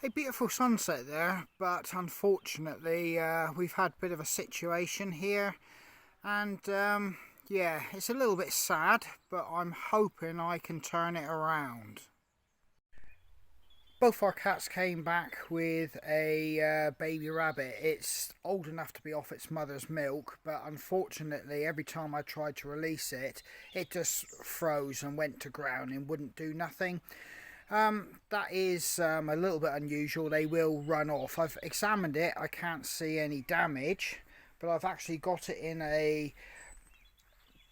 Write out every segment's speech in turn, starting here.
A beautiful sunset there, but unfortunately we've had a bit of a situation here, and yeah, it's a little bit sad, but I'm hoping I can turn it around. Both our cats came back with a baby rabbit. It's old enough to be off its mother's milk, but unfortunately every time I tried to release it, it just froze and went to ground and wouldn't do nothing. That is a little bit unusual. They will run off. I've examined it. I can't see any damage, but I've actually got it in a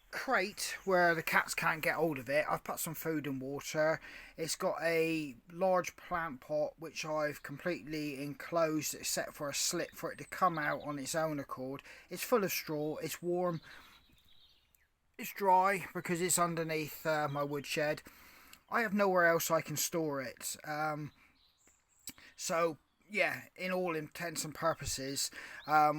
crate where the cats can't get hold of it. I've put some food and water. It's got a large plant pot which I've completely enclosed, except for a slit for it to come out on its own accord. It's full of straw. It's warm. It's dry because it's underneath my woodshed. I have nowhere else I can store it. So yeah, in all intents and purposes,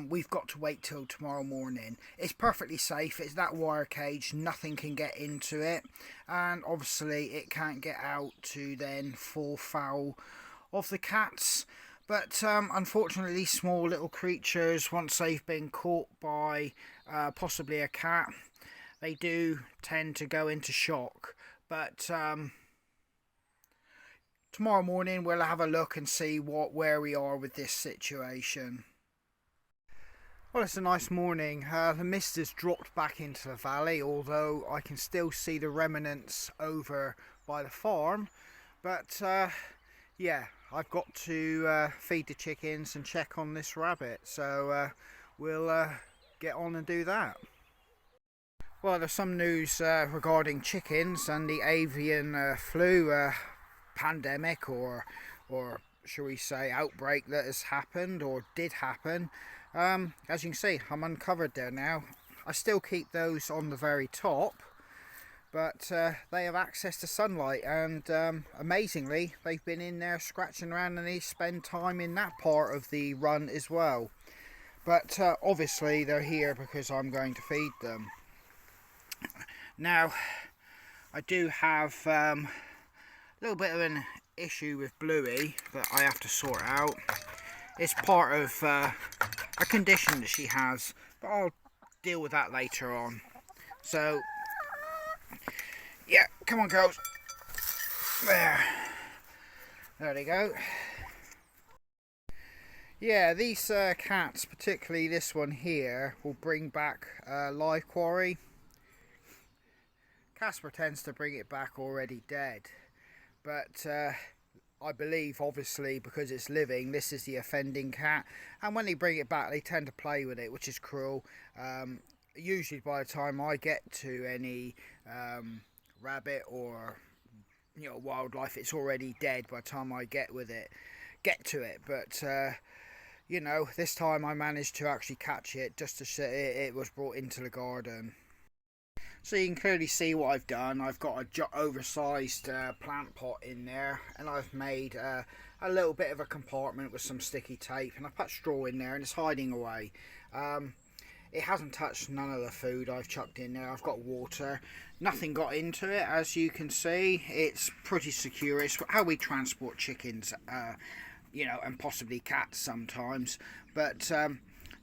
we've got to wait till tomorrow morning. It's perfectly safe. It's that wire cage. Nothing can get into it, and obviously it can't get out to then fall foul of the cats. But unfortunately, small little creatures, once they've been caught by possibly a cat, they do tend to go into shock. But tomorrow morning we'll have a look and see where we are with this situation. Well, it's a nice morning. The mist has dropped back into the valley, although I can still see the remnants over by the farm. But yeah, I've got to feed the chickens and check on this rabbit, so we'll get on and do that. Well, there's some news regarding chickens and the avian flu pandemic, or shall we say outbreak, that has happened or did happen. As you can see, I'm uncovered there now. I still keep those on the very top, but they have access to sunlight, and amazingly they've been in there scratching around, and they spend time in that part of the run as well. But obviously they're here because I'm going to feed them. Now, I do have a little bit of an issue with Bluey that I have to sort out. It's part of a condition that she has, but I'll deal with that later on. So, yeah, come on girls. There they go. Yeah, these cats, particularly this one here, will bring back live quarry. Casper tends to bring it back already dead, but I believe, obviously, because it's living, this is the offending cat, and when they bring it back they tend to play with it, which is cruel. Usually by the time I get to any rabbit or wildlife, it's already dead by the time I get to it. But this time I managed to actually catch it, just to say it was brought into the garden. So you can clearly see what I've done. I've got a oversized plant pot in there, and I've made a little bit of a compartment with some sticky tape, and I've put straw in there, and it's hiding away. It hasn't touched none of the food I've chucked in there. I've got water. Nothing got into it, as you can see. It's pretty secure. It's how we transport chickens, and possibly cats sometimes. But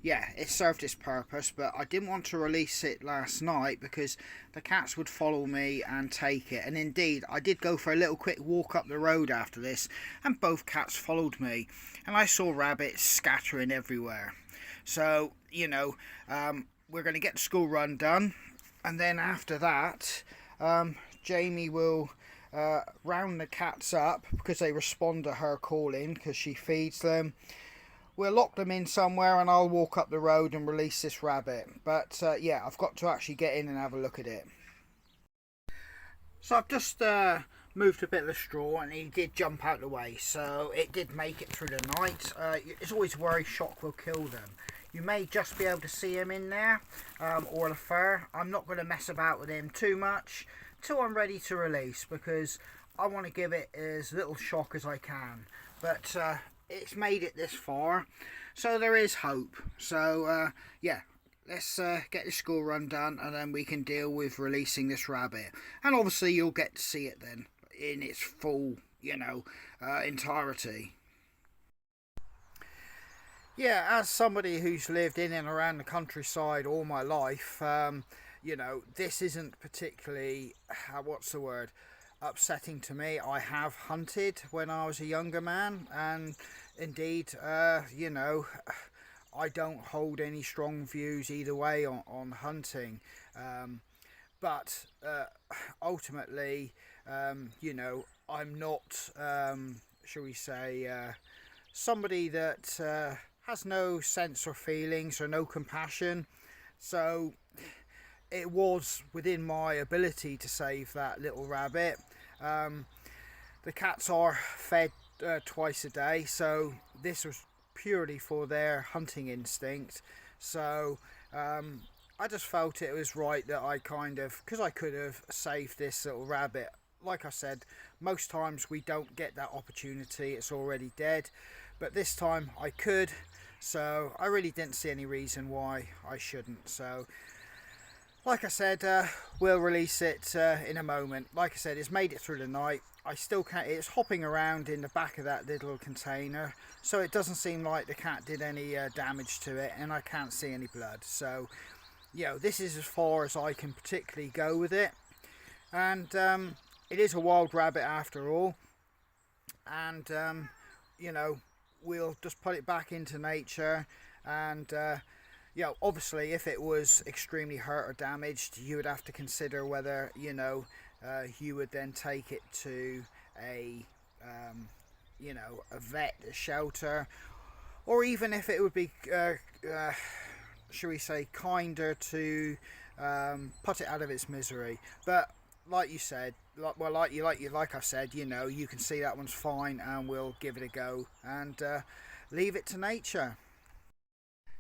yeah, it served its purpose, but I didn't want to release it last night because the cats would follow me and take it. And indeed, I did go for a little quick walk up the road after this, and both cats followed me, and I saw rabbits scattering everywhere. So, we're going to get the school run done, and then after that, Jamie will round the cats up because they respond to her calling because she feeds them. We'll lock them in somewhere, and I'll walk up the road and release this rabbit. But yeah, I've got to actually get in and have a look at it. So I've just moved a bit of the straw, and he did jump out of the way, so it did make it through the night. It's always worry shock will kill them. You may just be able to see him in there, or the fur. I'm not going to mess about with him too much till I'm ready to release, because I want to give it as little shock as I can. But it's made it this far, so there is hope. So yeah, let's get the school run done, and then we can deal with releasing this rabbit. And obviously you'll get to see it then in its full entirety. Yeah, as somebody who's lived in and around the countryside all my life, this isn't particularly, what's the word, upsetting to me. I have hunted when I was a younger man, and indeed, I don't hold any strong views either way on hunting. Um, but ultimately, I'm not, shall we say, somebody that has no sense or feelings or no compassion. So it was within my ability to save that little rabbit. Um, the cats are fed twice a day, so this was purely for their hunting instinct. So I just felt it was right that I because I could have saved this little rabbit. Like I said, most times we don't get that opportunity, it's already dead, but this time I could, so I really didn't see any reason why I shouldn't. So like I said, we'll release it in a moment. Like I said, it's made it through the night. I still can't, it's hopping around in the back of that little container, so it doesn't seem like the cat did any damage to it, and I can't see any blood. So this is as far as I can particularly go with it. And it is a wild rabbit after all, and we'll just put it back into nature. And obviously if it was extremely hurt or damaged, you would have to consider whether you would then take it to a a vet, a shelter, or even if it would be shall we say kinder to put it out of its misery. But like you said, like I said, you can see that one's fine, and we'll give it a go and leave it to nature.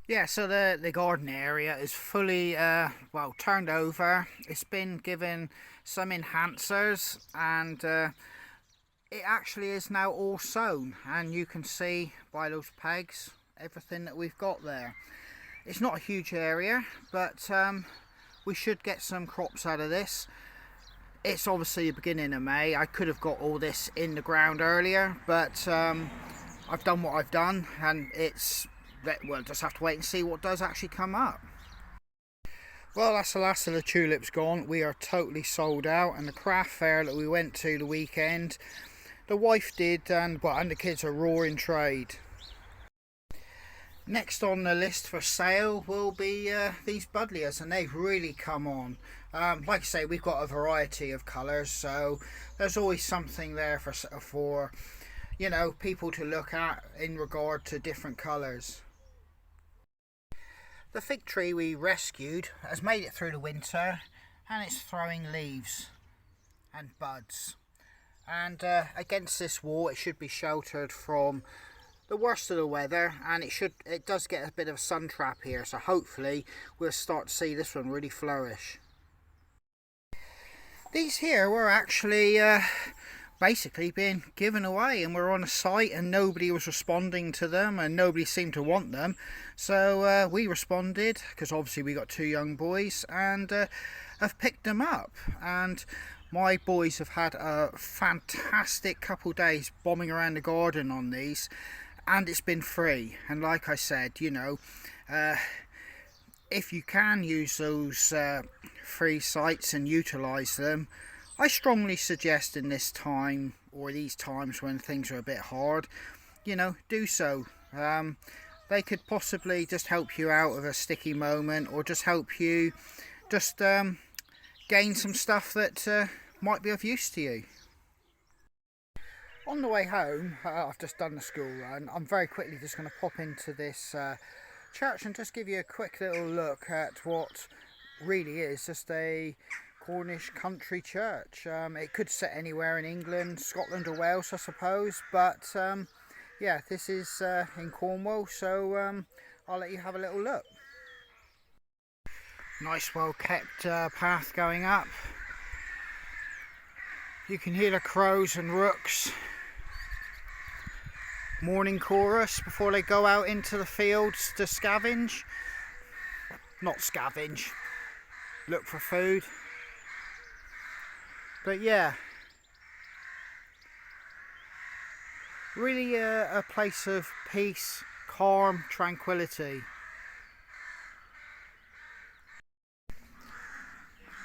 Yeah, so the garden area is fully turned over. It's been given some enhancers, and it actually is now all sown, and you can see by those pegs everything that we've got there. It's not a huge area, but we should get some crops out of this. It's obviously the beginning of May. I could have got all this in the ground earlier, but I've done what I've done, and we'll just have to wait and see what does actually come up. Well, that's the last of the tulips gone. We are totally sold out, and the craft fair that we went to the weekend, the wife did, and the kids are roaring trade. Next on the list for sale will be these buddleias, and they've really come on. Like I say, we've got a variety of colours, so there's always something there for people to look at in regard to different colours. The fig tree we rescued has made it through the winter, and it's throwing leaves and buds. And against this wall, it should be sheltered from the worst of the weather, and it does get a bit of a sun trap here, so hopefully we'll start to see this one really flourish. These here were actually basically being given away, and we're on a site and nobody was responding to them, and nobody seemed to want them, so we responded, because obviously we got two young boys, and have picked them up. And my boys have had a fantastic couple days bombing around the garden on these, and it's been free. And like I said, if you can use those free sites and utilise them, I strongly suggest in this time, or these times when things are a bit hard, do so. They could possibly just help you out of a sticky moment, or just help you gain some stuff that might be of use to you. On the way home, I've just done the school run. I'm very quickly just going to pop into this church and just give you a quick little look at what really is just a Cornish country church. It could sit anywhere in England, Scotland or Wales, I suppose, but this is in Cornwall, so I'll let you have a little look. Nice well kept path going up. You can hear the crows and rooks. Morning chorus before they go out into the fields to scavenge. Not scavenge, look for food. But yeah, really a place of peace, calm tranquility.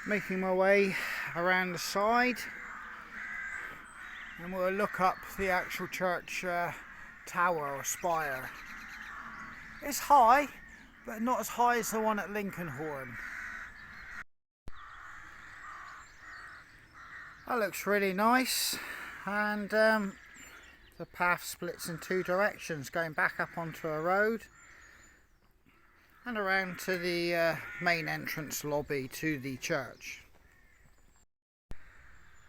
Making my way around the side, and we'll look up the actual church tower or spire. It's high, but not as high as the one at Lincolnhorn. That looks really nice, and the path splits in two directions, going back up onto a road and around to the main entrance lobby to the church.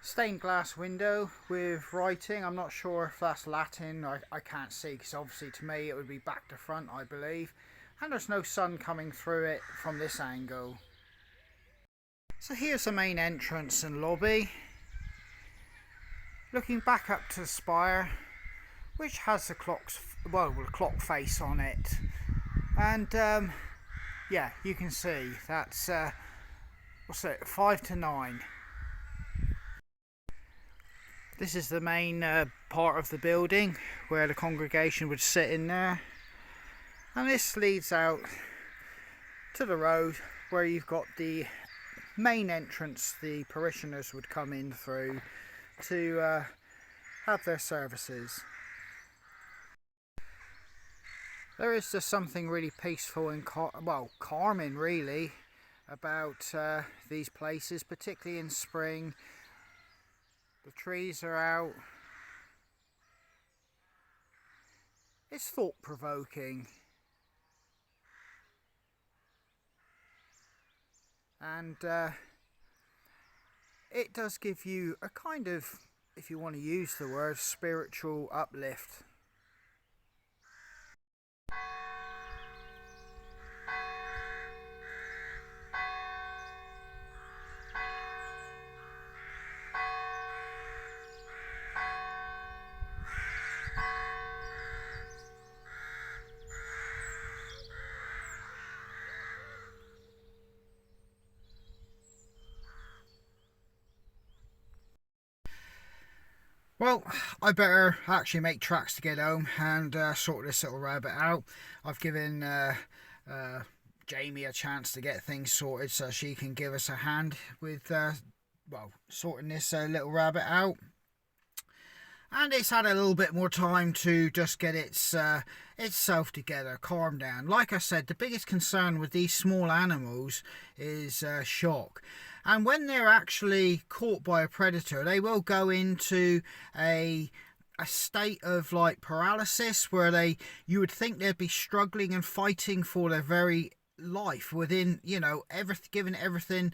Stained glass window with writing. I'm not sure if that's Latin. I can't see, because obviously to me it would be back to front, I believe. And there's no sun coming through it from this angle. So here's the main entrance and lobby. Looking back up to the spire, which has the clock face on it. And yeah, you can see that's what's it, 5 to 9. This is the main part of the building where the congregation would sit in there, and this leads out to the road where you've got the main entrance the parishioners would come in through to have their services. There is just something really peaceful and calming really about these places, particularly in spring. The trees are out. It's thought-provoking, and it does give you a kind of, if you want to use the word, spiritual uplift. Well, I better actually make tracks to get home and sort this little rabbit out. I've given Jamie a chance to get things sorted so she can give us a hand with sorting this little rabbit out. And it's had a little bit more time to just get itself together, calm down. Like I said, the biggest concern with these small animals is shock. And when they're actually caught by a predator, they will go into a state of like paralysis, where you would think they'd be struggling and fighting for their very life within, giving everything.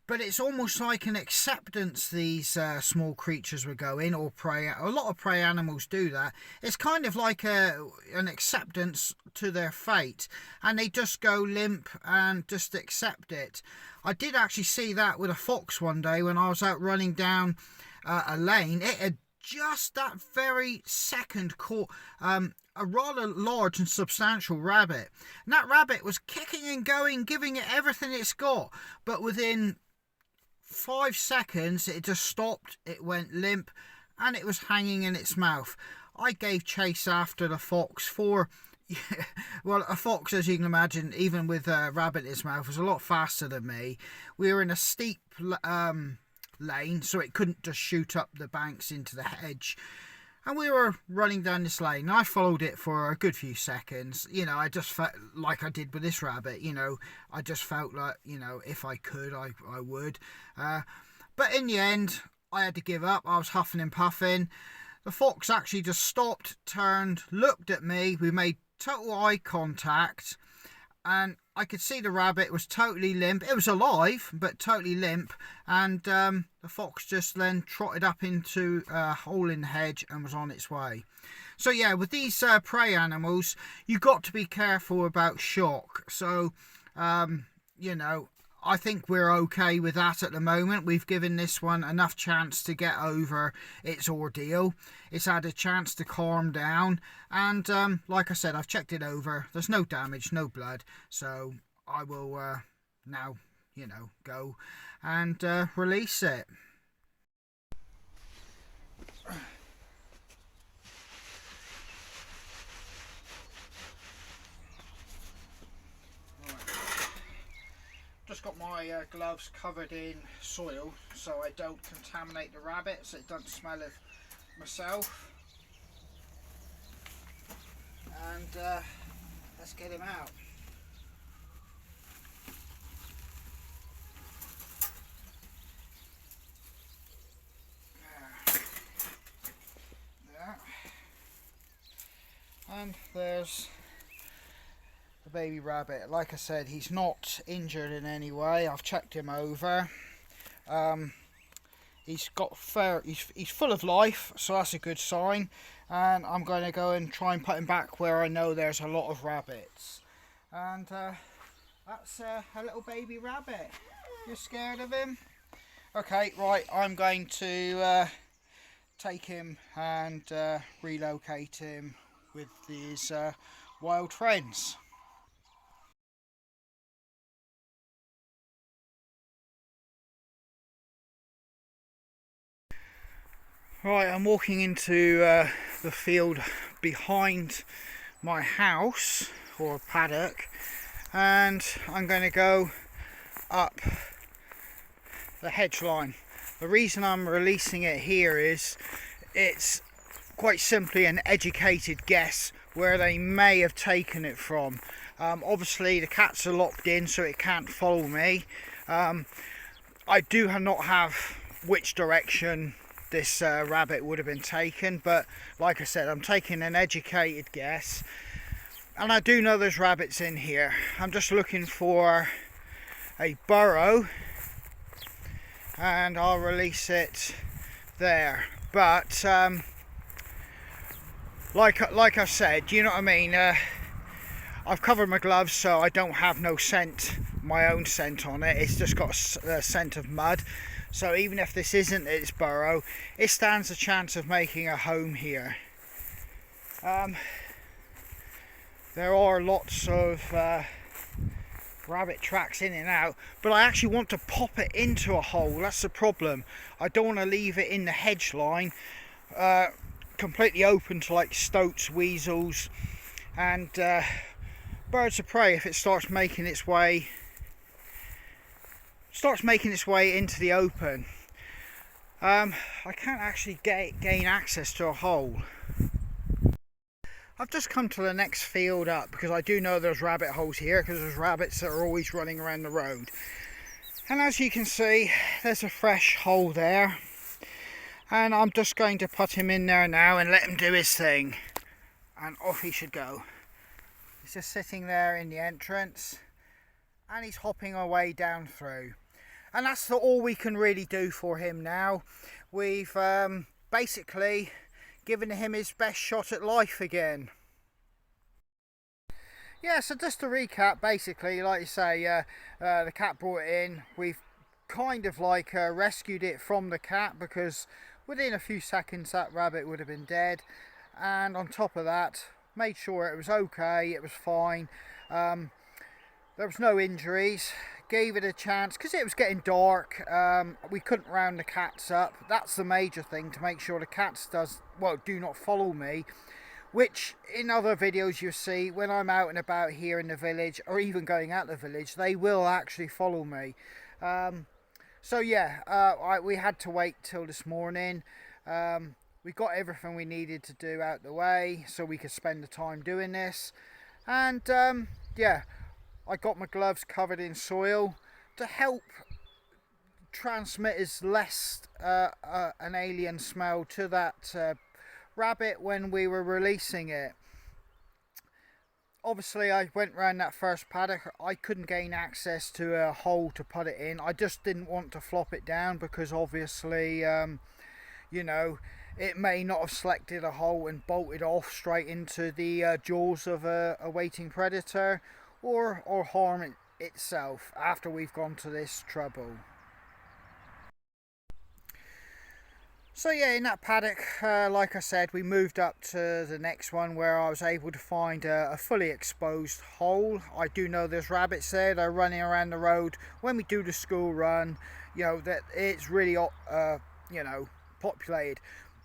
But it's almost like an acceptance these small creatures would go in, or prey. A lot of prey animals do that. It's kind of like an acceptance to their fate, and they just go limp and just accept it. I did actually see that with a fox one day when I was out running down a lane. It had just that very second caught a rather large and substantial rabbit. And that rabbit was kicking and going, giving it everything it's got. But within 5 seconds, it just stopped, it went limp, and it was hanging in its mouth. I gave chase after the fox well, a fox, as you can imagine, even with a rabbit in its mouth, was a lot faster than me. We were in a steep lane, so it couldn't just shoot up the banks into the hedge. And we were running down this lane. I followed it for a good few seconds. I just felt like I did with this rabbit. I just felt like, if I could, I would. But in the end, I had to give up. I was huffing and puffing. The fox actually just stopped, turned, looked at me. We made total eye contact, and I could see the rabbit was totally limp. It was alive, but totally limp. And the fox just then trotted up into a hole in the hedge and was on its way. So yeah, with these prey animals, you've got to be careful about shock. So, I think we're okay with that at the moment. We've given this one enough chance to get over its ordeal. It's had a chance to calm down. And like I said, I've checked it over. There's no damage, no blood. So I will now, go and release it. my gloves covered in soil so I don't contaminate the rabbits. It doesn't smell of myself. And let's get him out. There. And there's the baby rabbit. Like I said, he's not injured in any way. I've checked him over. He's full of life, so that's a good sign. And I'm going to go and try and put him back where I know there's a lot of rabbits. And that's a little baby rabbit. You're scared of him? Okay, right, I'm going to take him and relocate him with his wild friends. Right, I'm walking into the field behind my house, or paddock, and I'm going to go up the hedge line. The reason I'm releasing it here is it's quite simply an educated guess where they may have taken it from. Obviously the cats are locked in, so it can't follow me. I do not have which direction this rabbit would have been taken, but like I said, I'm taking an educated guess, and I do know there's rabbits in here. I'm just looking for a burrow and I'll release it there. But like I said, you know what I mean, I've covered my gloves so I don't have no scent, my own scent on it. It's just got a scent of mud. So even if this isn't its burrow, it stands a chance of making a home here. There are lots of rabbit tracks in and out, but I actually want to pop it into a hole. That's the problem. I don't want to leave it in the hedge line completely open to like stoats, weasels and birds of prey if it starts making its way into the open. I can't actually gain access to a hole. I've just come to the next field up because I do know there's rabbit holes here, because there's rabbits that are always running around the road. And as you can see, there's a fresh hole there, and I'm just going to put him in there now and let him do his thing, and off he should go. He's just sitting there in the entrance and he's hopping our way down through. And that's all we can really do for him now. We've basically given him his best shot at life again. Yeah, so just to recap, basically, like you say, the cat brought it in. We've kind of like rescued it from the cat, because within a few seconds that rabbit would have been dead. And on top of that, made sure it was okay, it was fine. There was no injuries. Gave it a chance because it was getting dark. We couldn't round the cats up. That's the major thing, to make sure the cats do not follow me, which in other videos you see when I'm out and about here in the village, or even going out the village, they will actually follow me. So yeah, we had to wait till this morning. We got everything we needed to do out the way so we could spend the time doing this. And yeah, I got my gloves covered in soil to help transmit as less an alien smell to that rabbit when we were releasing it. Obviously I went round that first paddock. I couldn't gain access to a hole to put it in. I just didn't want to flop it down, because obviously you know, it may not have selected a hole and bolted off straight into the jaws of a waiting predator, or harm it itself after we've gone to this trouble. So yeah, in that paddock, like I said, we moved up to the next one where I was able to find a fully exposed hole. I do know there's rabbits there. They're running around the road when we do the school run. You know, that it's really you know, populated.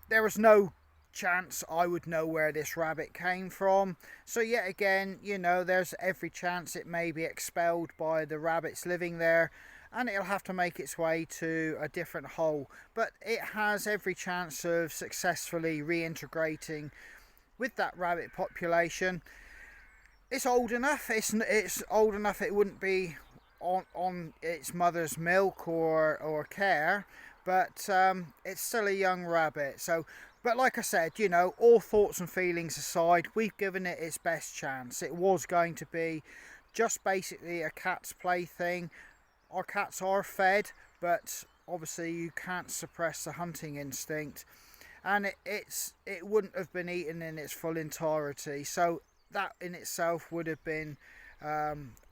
There was no chance I would know where this rabbit came from. So yet again, you know, there's every chance it may be expelled by the rabbits living there, and it'll have to make its way to a different hole, but it has every chance of successfully reintegrating with that rabbit population. It's old enough. It's old enough. It wouldn't be on its mother's milk or care, but it's still a young rabbit. So, but like I said, you know, all thoughts and feelings aside, we've given it its best chance. It was going to be just basically a cat's plaything. Our cats are fed, but obviously you can't suppress the hunting instinct, and it wouldn't have been eaten in its full entirety. So that in itself would have been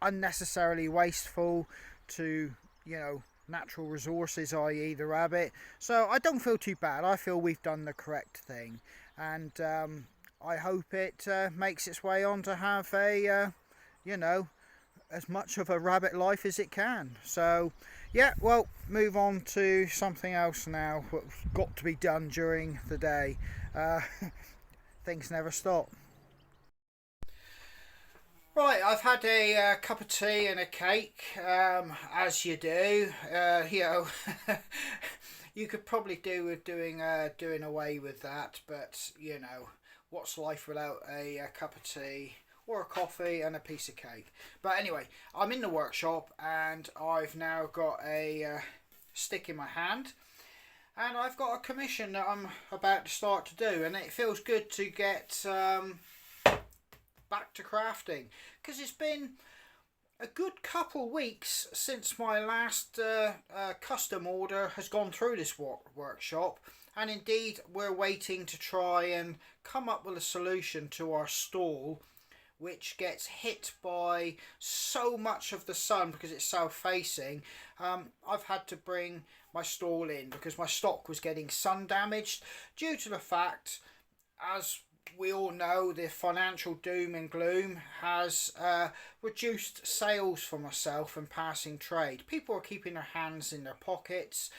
unnecessarily wasteful to, you know, natural resources, i.e. the rabbit. So I don't feel too bad. I feel we've done the correct thing, and I hope it makes its way on to have a you know, as much of a rabbit life as it can. So yeah, well, move on to something else now what's got to be done during the day. Things never stop. Right, I've had a cup of tea and a cake, as you do. You know, you could probably do with doing away with that, but you know, what's life without a cup of tea or a coffee and a piece of cake? But anyway, I'm in the workshop and I've now got a stick in my hand, and I've got a commission that I'm about to start to do, and it feels good to get back to crafting, because it's been a good couple weeks since my last custom order has gone through this workshop, and indeed we're waiting to try and come up with a solution to our stall, which gets hit by so much of the sun because it's south facing. I've had to bring my stall in because my stock was getting sun damaged due to the fact, as we all know, the financial doom and gloom has reduced sales for myself and passing trade. People are keeping their hands in their pockets,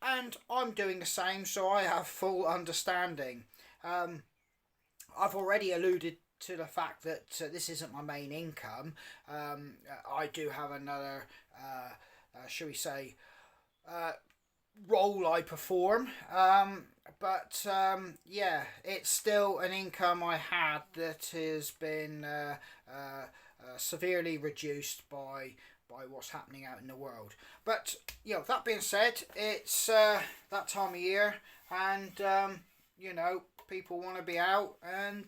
and I'm doing the same, so I have full understanding. I've already alluded to the fact that this isn't my main income. I do have another, shall we say, role I perform, but yeah, it's still an income I had that has been severely reduced by what's happening out in the world. But you know, that being said, it's that time of year, and you know, people want to be out, and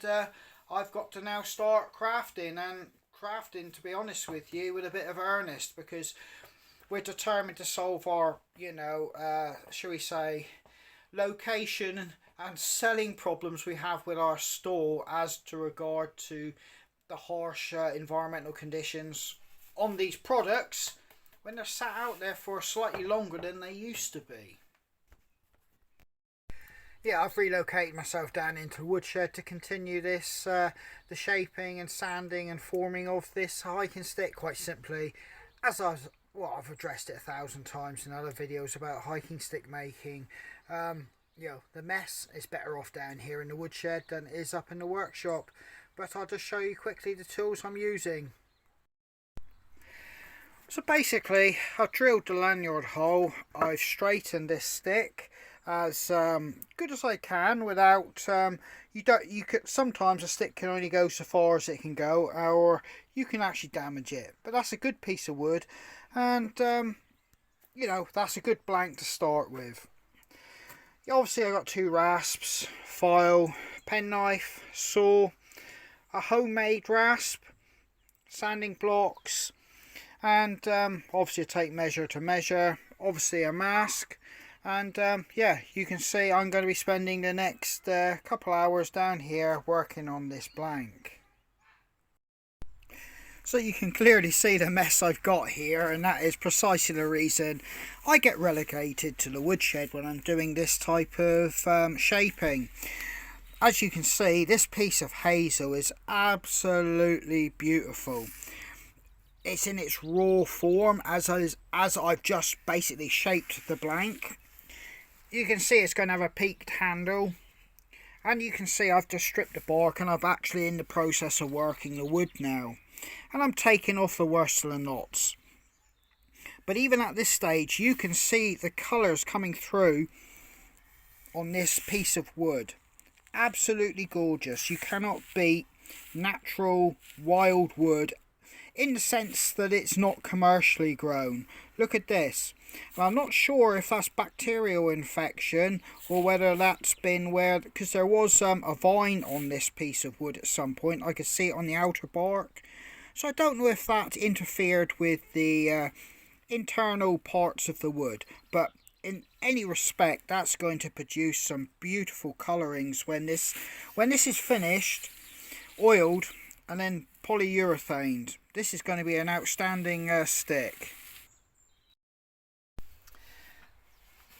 I've got to now start crafting, to be honest with you, with a bit of earnest, because we're determined to solve our, you know, shall we say, location and selling problems we have with our store as to regard to the harsh environmental conditions on these products when they're sat out there for slightly longer than they used to be. Yeah, I've relocated myself down into the woodshed to continue this, the shaping and sanding and forming of this hiking stick. Quite simply, as I've addressed it 1,000 times in other videos about hiking stick making, you know, the mess is better off down here in the woodshed than it is up in the workshop. But I'll just show you quickly the tools I'm using. So basically, I've drilled the lanyard hole, I've straightened this stick as good as I can without you could sometimes a stick can only go so far as it can go, or you can actually damage it, but that's a good piece of wood, and you know, that's a good blank to start with. Obviously I've got 2 rasps, file, penknife, saw, a homemade rasp, sanding blocks, and obviously a tape measure to measure, obviously a mask. And yeah, you can see I'm going to be spending the next couple hours down here working on this blank. So you can clearly see the mess I've got here, and that is precisely the reason I get relegated to the woodshed when I'm doing this type of shaping. As you can see, this piece of hazel is absolutely beautiful. It's in its raw form as I've just basically shaped the blank. You can see it's going to have a peaked handle, and you can see I've just stripped the bark, and I'm actually in the process of working the wood now, and I'm taking off the worst of the knots. But even at this stage, you can see the colours coming through on this piece of wood. Absolutely gorgeous. You cannot beat natural wild wood in the sense that it's not commercially grown. Look at this. Well, I'm not sure if that's bacterial infection or whether that's been where, because there was a vine on this piece of wood at some point. I could see it on the outer bark. So I don't know if that interfered with the internal parts of the wood, but in any respect, that's going to produce some beautiful colourings when this is finished, oiled, and then polyurethaned. This is going to be an outstanding stick.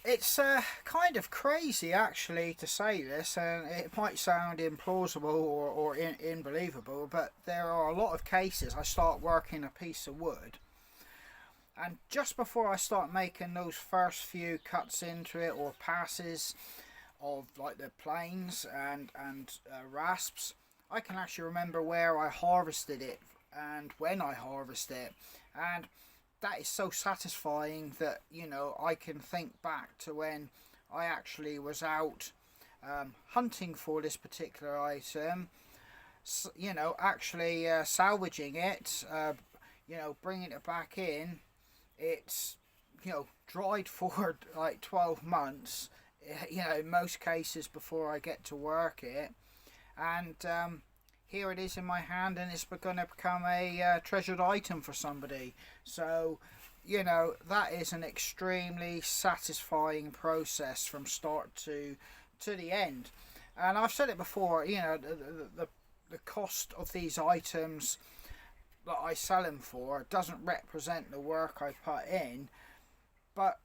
It's kind of crazy actually to say this, and it might sound implausible or unbelievable, but there are a lot of cases I start working a piece of wood, and just before I start making those first few cuts into it or passes of like the planes and rasps, I can actually remember where I harvested it and when I harvested it, and that is so satisfying that, you know, I can think back to when I actually was out hunting for this particular item, you know, actually salvaging it, you know, bringing it back in. It's, you know, dried for like 12 months, you know, in most cases before I get to work it, and here it is in my hand, and it's going to become a treasured item for somebody. So, you know, that is an extremely satisfying process from start to the end. And I've said it before, you know, the cost of these items that I sell them for doesn't represent the work I put in, but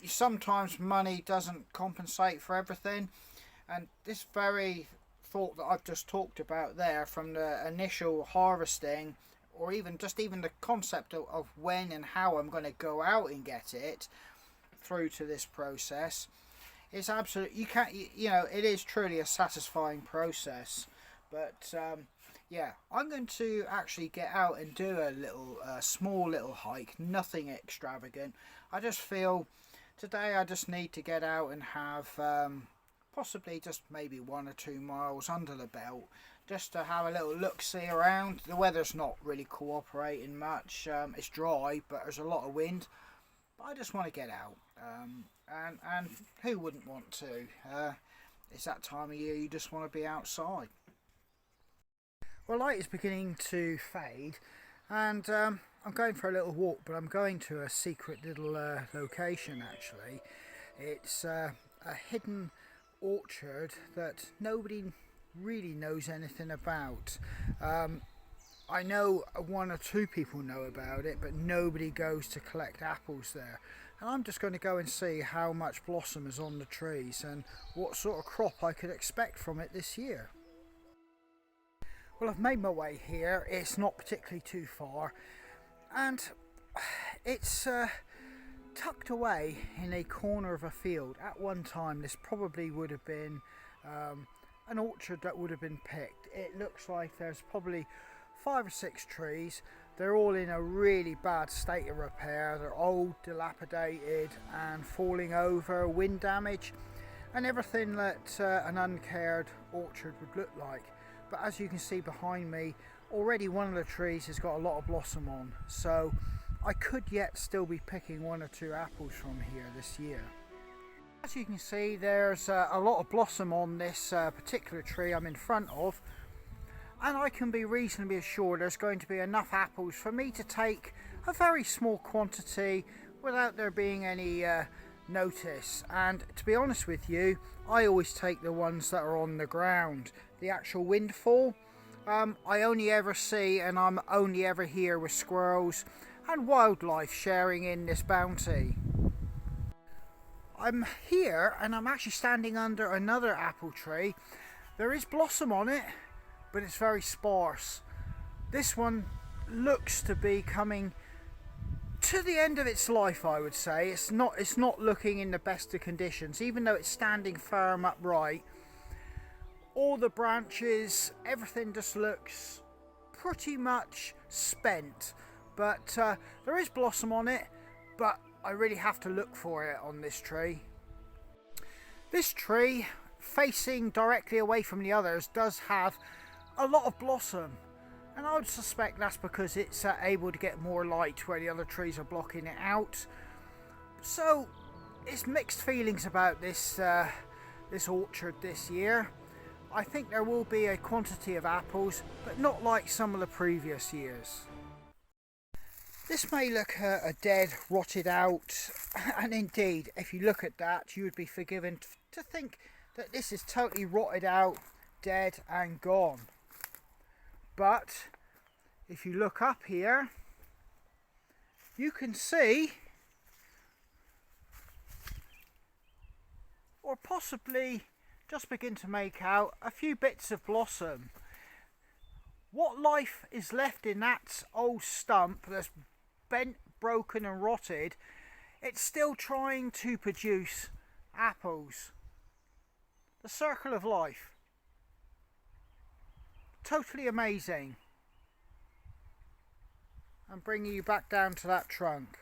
sometimes money doesn't compensate for everything, and this very thought that I've just talked about there, from the initial harvesting, or even the concept of when and how I'm going to go out and get it, through to this process, is absolutely, you know, it is truly a satisfying process. But yeah, I'm going to actually get out and do a little small little hike, nothing extravagant. I just feel today I just need to get out and have possibly just maybe 1 or 2 miles under the belt, just to have a little look-see around. The weather's not really cooperating much. It's dry, but there's a lot of wind. But I just want to get out, and who wouldn't want to? It's that time of year you just want to be outside. Well, light is beginning to fade, and I'm going for a little walk, but I'm going to a secret little location actually. It's a hidden orchard that nobody really knows anything about. I know 1 or 2 people know about it, but nobody goes to collect apples there. And I'm just going to go and see how much blossom is on the trees and what sort of crop I could expect from it this year. Well, I've made my way here. It's not particularly too far, and it's tucked away in a corner of a field. At one time this probably would have been an orchard that would have been picked. It looks like there's probably 5 or 6 trees. They're all in a really bad state of repair. They're old, dilapidated and falling over, wind damage and everything that an uncared orchard would look like. But as you can see behind me, already one of the trees has got a lot of blossom on, so I could yet still be picking 1 or 2 apples from here this year. As you can see, there's a lot of blossom on this particular tree I'm in front of, and I can be reasonably assured there's going to be enough apples for me to take a very small quantity without there being any notice. And to be honest with you, I always take the ones that are on the ground. The actual windfall, I only ever see, and I'm only ever here with squirrels and wildlife sharing in this bounty. I'm here and I'm actually standing under another apple tree. There is blossom on it, but it's very sparse. This one looks to be coming to the end of its life, I would say. It's not looking in the best of conditions, even though it's standing firm upright. All the branches, everything just looks pretty much spent. but there is blossom on it, but I really have to look for it on this tree. This tree, facing directly away from the others, does have a lot of blossom, and I would suspect that's because it's able to get more light where the other trees are blocking it out. So it's mixed feelings about this this orchard this year. I think there will be a quantity of apples, but not like some of the previous years. This may look a dead, rotted out, and indeed, if you look at that, you would be forgiven to think that this is totally rotted out, dead and gone. But if you look up here, you can see, or possibly just begin to make out, a few bits of blossom. What life is left in that old stump that's bent, broken and rotted, it's still trying to produce apples. The circle of life. Totally amazing. I'm bringing you back down to that trunk.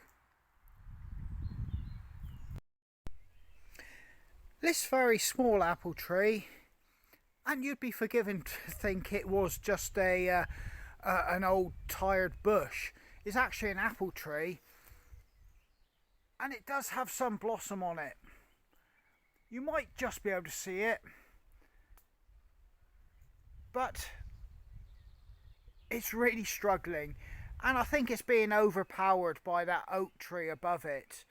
This very small apple tree, and you'd be forgiven to think it was just an old tired bush, is actually an apple tree, and it does have some blossom on it. You might just be able to see it, but it's really struggling, and I think it's being overpowered by that oak tree above it.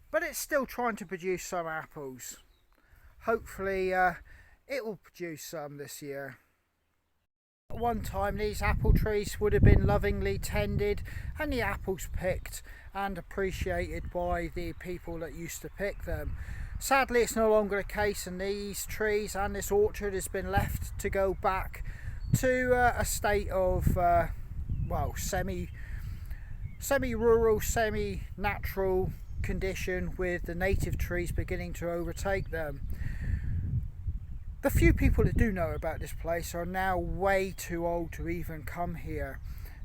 But it's still trying to produce some apples. Hopefully it will produce some this year. At one time these apple trees would have been lovingly tended and the apples picked and appreciated by the people that used to pick them. Sadly it's no longer the case, and these trees and this orchard has been left to go back to a state of well, semi-rural, semi-natural condition, with the native trees beginning to overtake them. The few people that do know about this place are now way too old to even come here,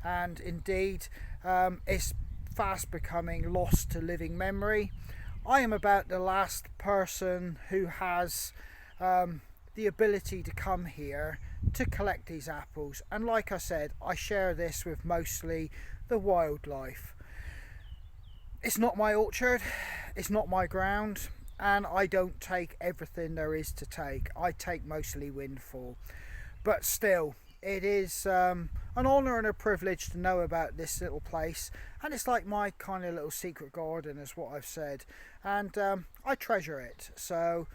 and indeed it's fast becoming lost to living memory. I am about the last person who has the ability to come here to collect these apples, and like I said, I share this with mostly the wildlife. It's not my orchard, it's not my ground, and I don't take everything there is to take. I take mostly windfall. But still, it is an honour and a privilege to know about this little place, and it's like my kind of little secret garden, is what I've said, and I treasure it. So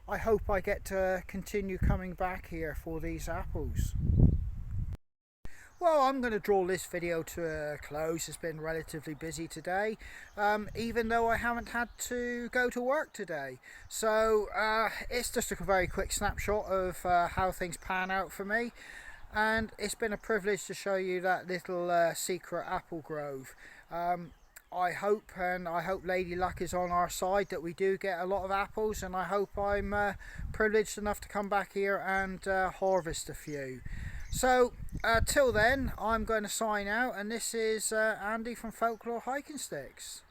I hope I get to continue coming back here for these apples. Well, I'm going to draw this video to a close. It's been relatively busy today, even though I haven't had to go to work today. So it's just a very quick snapshot of how things pan out for me. And it's been a privilege to show you that little secret apple grove. I hope Lady Luck is on our side, that we do get a lot of apples, and I hope I'm privileged enough to come back here and harvest a few. So till then, I'm going to sign out, and this is Andy from Folklore Hiking Sticks.